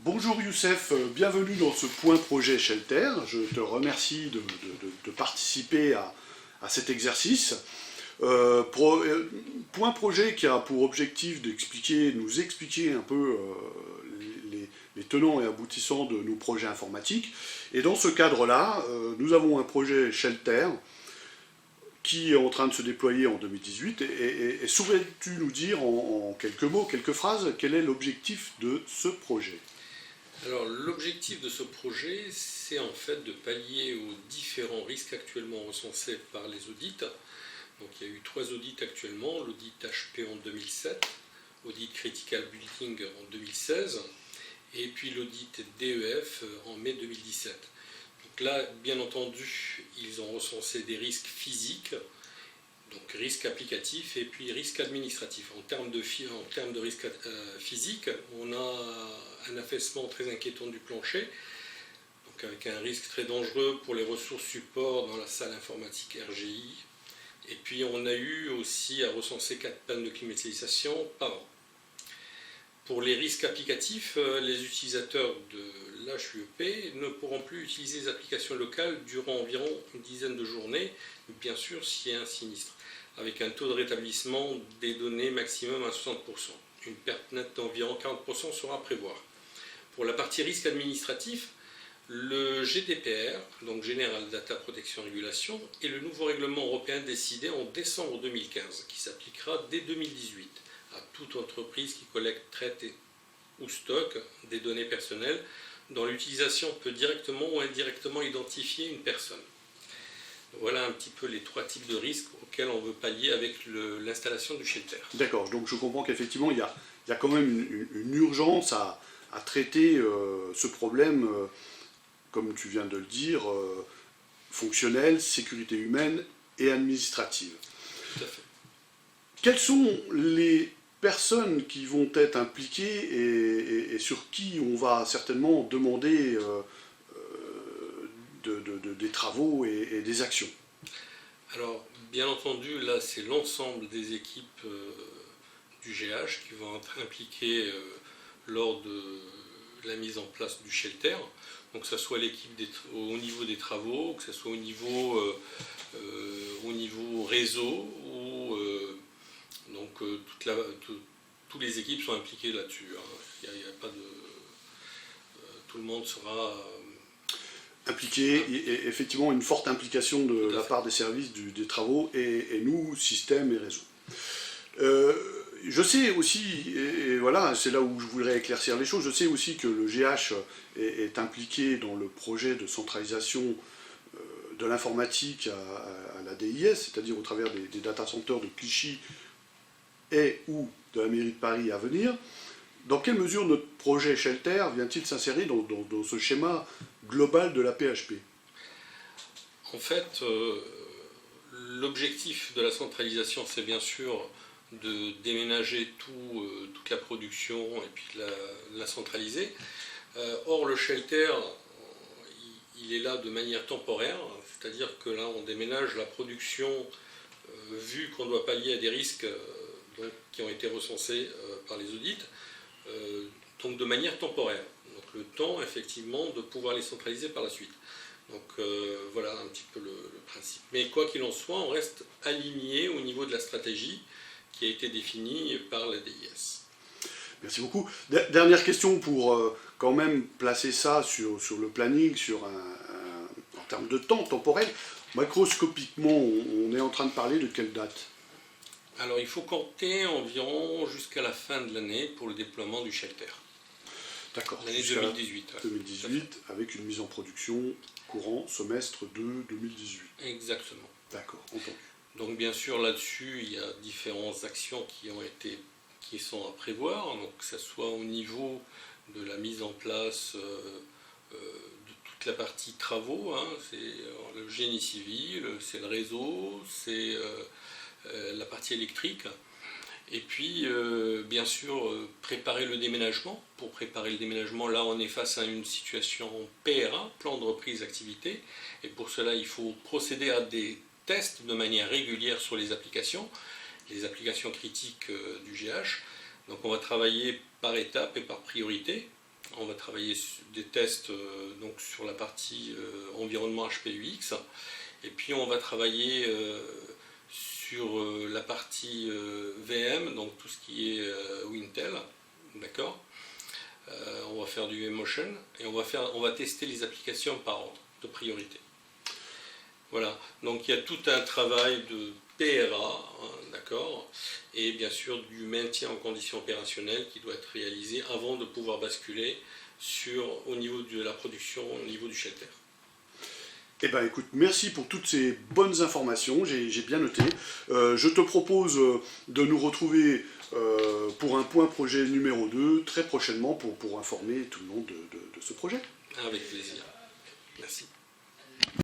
Bonjour Youssef, bienvenue dans ce point projet Shelter. Je te remercie de participer à cet exercice. Point projet qui a pour objectif nous expliquer un peu les tenants et aboutissants de nos projets informatiques. Et dans ce cadre-là, nous avons un projet Shelter qui est en train de se déployer en 2018. Et saurais-tu nous dire en quelques mots, quelques phrases, quel est l'objectif de ce projet ? Alors l'objectif de ce projet, c'est en fait de pallier aux différents risques actuellement recensés par les audits. Donc il y a eu 3 audits actuellement, l'audit HP en 2007, l'audit Critical Building en 2016, et puis l'audit DEF en mai 2017. Donc là, bien entendu, ils ont recensé des risques physiques, donc risques applicatifs et puis risques administratifs. En termes de risques physiques, on a un affaissement très inquiétant du plancher, donc avec un risque très dangereux pour les ressources support dans la salle informatique RGI. Et puis on a eu aussi à recenser 4 pannes de climatisation par an. Pour les risques applicatifs, les utilisateurs de l'HUEP ne pourront plus utiliser les applications locales durant environ une dizaine de journées, bien sûr s'il y a un sinistre, avec un taux de rétablissement des données maximum à 60%. Une perte nette d'environ 40% sera à prévoir. Pour la partie risque administratif, le GDPR, donc General Data Protection Regulation, et le nouveau règlement européen décidé en décembre 2015, qui s'appliquera dès 2018 à toute entreprise qui collecte, traite ou stocke des données personnelles dont l'utilisation peut directement ou indirectement identifier une personne. Voilà un petit peu les 3 types de risques auxquels on veut pallier avec l'installation du shelter. D'accord, donc je comprends qu'effectivement il y a quand même une urgence à traiter ce problème, comme tu viens de le dire, fonctionnel, sécurité humaine et administrative. Tout à fait. Quelles sont les personnes qui vont être impliquées et sur qui on va certainement demander des travaux et des actions? Alors, bien entendu, là, c'est l'ensemble des équipes du GH qui vont être impliquées lors de la mise en place du shelter. Donc, que ce soit l'équipe au niveau des travaux, que ce soit au niveau réseau, ou donc toutes les équipes sont impliquées là-dessus. Il n'y a pas de... tout le monde sera... impliqué, et effectivement une forte implication de la part des services des travaux et nous, système et réseau. Je sais aussi, et voilà, c'est là où je voudrais éclaircir les choses, je sais aussi que le GH est impliqué dans le projet de centralisation de l'informatique à la DIS, c'est-à-dire au travers des data centers de Clichy et ou de la mairie de Paris à venir. Dans quelle mesure notre projet Shelter vient-il s'insérer dans ce schéma global de la PHP? En fait, l'objectif de la centralisation, c'est bien sûr de déménager toute la production et puis la centraliser. Or, le shelter, il est là de manière temporaire, c'est-à-dire que là, on déménage la production, vu qu'on doit pallier à des risques qui ont été recensés par les audits, donc de manière temporaire. Donc le temps, effectivement, de pouvoir les centraliser par la suite. Donc voilà un petit peu le principe. Mais quoi qu'il en soit, on reste aligné au niveau de la stratégie qui a été définie par la DIS. Merci beaucoup. Dernière question pour quand même placer ça sur le planning, en termes de temps temporel. Macroscopiquement, on est en train de parler de quelle date? Alors il faut compter environ jusqu'à la fin de l'année pour le déploiement du shelter. D'accord. L'année 2018. 2018, avec une mise en production courant semestre de 2018. Exactement. D'accord, entendu. Donc bien sûr là-dessus, il y a différentes actions qui sont à prévoir, donc que ce soit au niveau de la mise en place de toute la partie travaux, c'est le génie civil, c'est le réseau, c'est la partie électrique. Et puis, bien sûr, préparer le déménagement. Pour préparer le déménagement, là, on est face à une situation PRA, plan de reprise d'activité. Et pour cela, il faut procéder à des tests de manière régulière sur les applications critiques du GH. Donc, on va travailler par étapes et par priorité. On va travailler des tests donc sur la partie environnement HPUX. Et puis on va travailler sur la partie VM, donc tout ce qui est Wintel, d'accord. On va faire du Emotion et on va tester les applications par ordre de priorité. Voilà, donc il y a tout un travail de PRA, hein, d'accord, et bien sûr du maintien en condition opérationnelle qui doit être réalisé avant de pouvoir basculer au niveau de la production, au niveau du shelter. Eh bien écoute, merci pour toutes ces bonnes informations, j'ai bien noté. Je te propose de nous retrouver pour un point projet numéro 2 très prochainement pour informer tout le monde de ce projet. Avec plaisir. Merci.